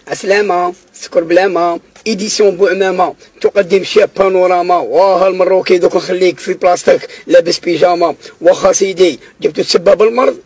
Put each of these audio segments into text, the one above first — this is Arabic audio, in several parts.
عسلامة سكر بلامة إديسيون بوعمامة تقدم شاب بانوراما. واه المروكي دوك نخليك في بلاصتك لابس بيجاما. واخا سيدي جبتو تسبب المرض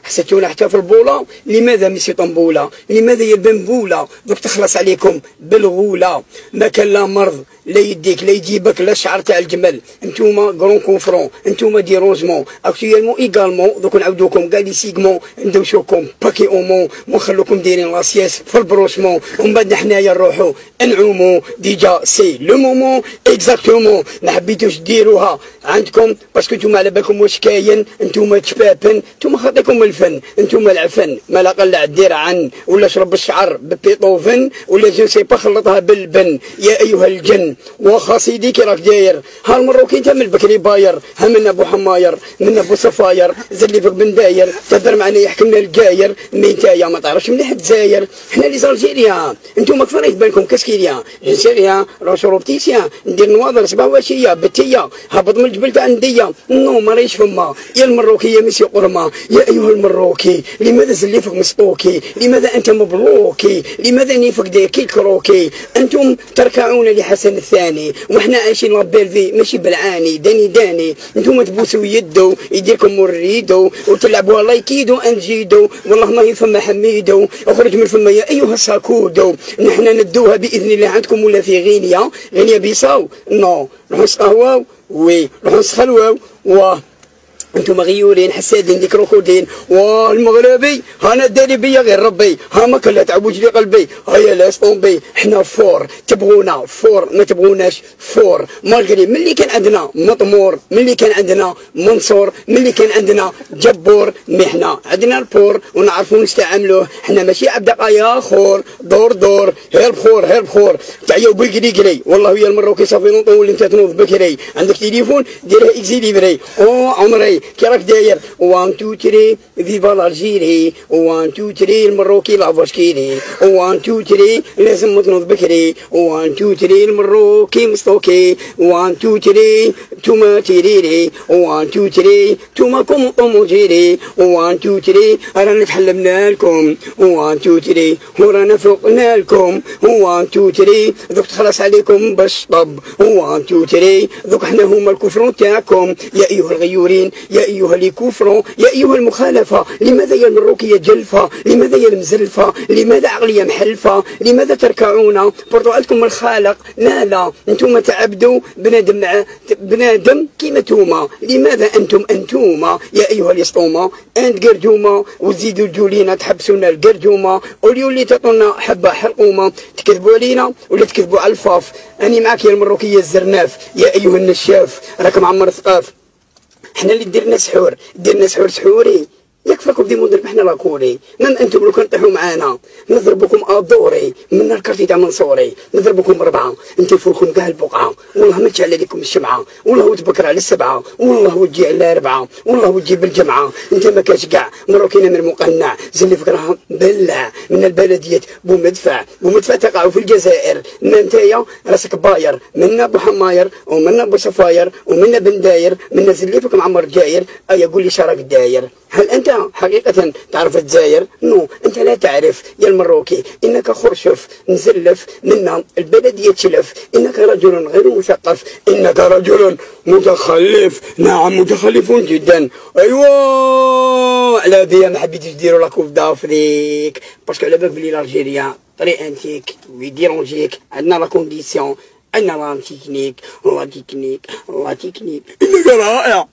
حسيتونا حتى في البوله. لماذا ميسي طنبوله؟ لماذا يا بنبوله؟ دوك تخلص عليكم بالغوله. ما كان لا مرض لا يديك لا يجيبك لا الشعر تاع الجمل. انتوما كرون كونفرون انتوما ديروزمون اكتويلمون ايغالمون دوك نعاودوكم كاع لي سيغمون ندوشوكم باكي اومون ونخلوكم دايرين لاسياس في البروشمون ومن بعد حنايا نروحو نعومو. ديجا سي لو مومون اكزاكتومون. ما حبيتوش ديروها عندكم باسكو نتوما على بالكم واش كاين. انتوما تشبابن انتوما خاطيكم الفن انتوما العفن. ما لا قلع دير عن ولا شرب الشعر ببيطوفن ولا جو سي با خلطها بالبن. يا ايها الجن واخا سيدي كي راك داير. ها المروكي انت من البكري باير. ها من ابو حماير من ابو صفاير زلي فيك بن داير تهدر معنا يحكمنا الجاير. مي نتايا ما تعرفش مليح تزاير. حنا لي زالجيريا انتوما كفر يبانكم كاسكيريا جنسيريا روشروبتيسيا ندير نواظر سباواشيه بتيه هبط من الجبل تاع نديه. نو ما ريش فما. يا المروكي يا ميسي قرمه. يا ايها المروكي لماذا زليفك مسطوكي؟ لماذا انت مبروكي؟ لماذا نيفك داير كي الكروكي؟ انتم تركعون لحسن الثاني وحنا عايشين لابيلفي ماشي بالعاني. داني انتم تبوسوا يدو يديركم مريدو وتلعبوا لايكيدو انجيدو. والله ما هي فما حميدو اخرج من فما يا ايها الساكودو. نحنا ندوها باذن الله عندكم ولا في غينيا بيساو. نو نروحو نسقهواو وي نروحو نسخلواو. واه انتم غيورين حسادين ديك ركودين. واه المغربي هانا داري بيا غير ربي. ها ما كان لا تعوج لي قلبي. هيا لاس طومبي حنا فور تبغونا فور ما تبغوناش فور. مالغري ملي كان عندنا مطمور ملي كان عندنا منصور ملي كان عندنا جبور. مي حنا عندنا البور ونعرفوا نستعملوه. حنا ماشي عبد يا خور دور هير بخور تعيو بالكري. والله يا المروكي صافي نطول انت تنوض بكري. عندك تليفون ديرها اكزيليبري. او عمري كي راك داير 1 2 3 فيفا الجيري 1 2 3 المروكي لافاش كيري 1 2 3 لازم تنوض بكري 1 2 3 المروكي مستوكي 1 2 3 توما تيريري 1 2 3 توما كوم طومو جيري 1 2 3 رانا تحلمنا لكم 1 2 3 ورانا فوقنا لكم 1 2 3 دوك تخلص عليكم باش طب 1 2 3 دوك حنا هما الكفرون تاعكم. يا ايها الغيورين يا ايها اللي كفروا يا ايها المخالفه. لماذا يا المروكيه جلفه؟ لماذا يا المزلفه؟ لماذا عقليه محلفه؟ لماذا تركعون برضو عندكم الخالق؟ لا انتم تعبدوا بنادم مع بنادم كيما توما. لماذا انتم يا ايها اليسطومه انت قردومه وتزيدوا تجولينا تحبسونا القردومه واليولي تعطونا حبه حلقومه. تكذبوا علينا ولا تكذبوا على الفاف. اني معاك يا المروكيه الزرناف. يا ايها النشاف راك معمر ثقاف. حنا اللي ديرنا سحور سحوري. يكفركم دي مدرب حنا لاكوري. من انتم لو كان طيحوا معانا نضربكم ادوري من الكارتي تاع منصوري. نضربكم 4 نتلفوكم كاع البقعه. والله ما تشعل عليكم الشمعه. والله وتبكر على 7 والله وتجي على 4 والله وتجي بالجمعه. انت ما كاش كاع مروكينا من المقنع زلي فكرها بلع من البلديات بومدفع تقعوا في الجزائر. ما نتايا راسك باير منا ابو حماير ومنا ابو صفاير ومنا بن داير منا زليفك معمر جاير. ايا قول لي شراك داير. هل انت حقيقة تعرف الجزائر؟ نو انت لا تعرف يا المروكي. انك خرشف مزلف منا البلدية تشلف. انك رجل غير مثقف. انك رجل متخلف. نعم متخلفون جدا. ايوا على بيا ما حبيتش ديروا لا كوب دافريك باسكو على بالك بلي الجيريا طريق انتيك ويديرونجيك. عندنا لا كونديسيون عندنا لا تكنيك انك رائع.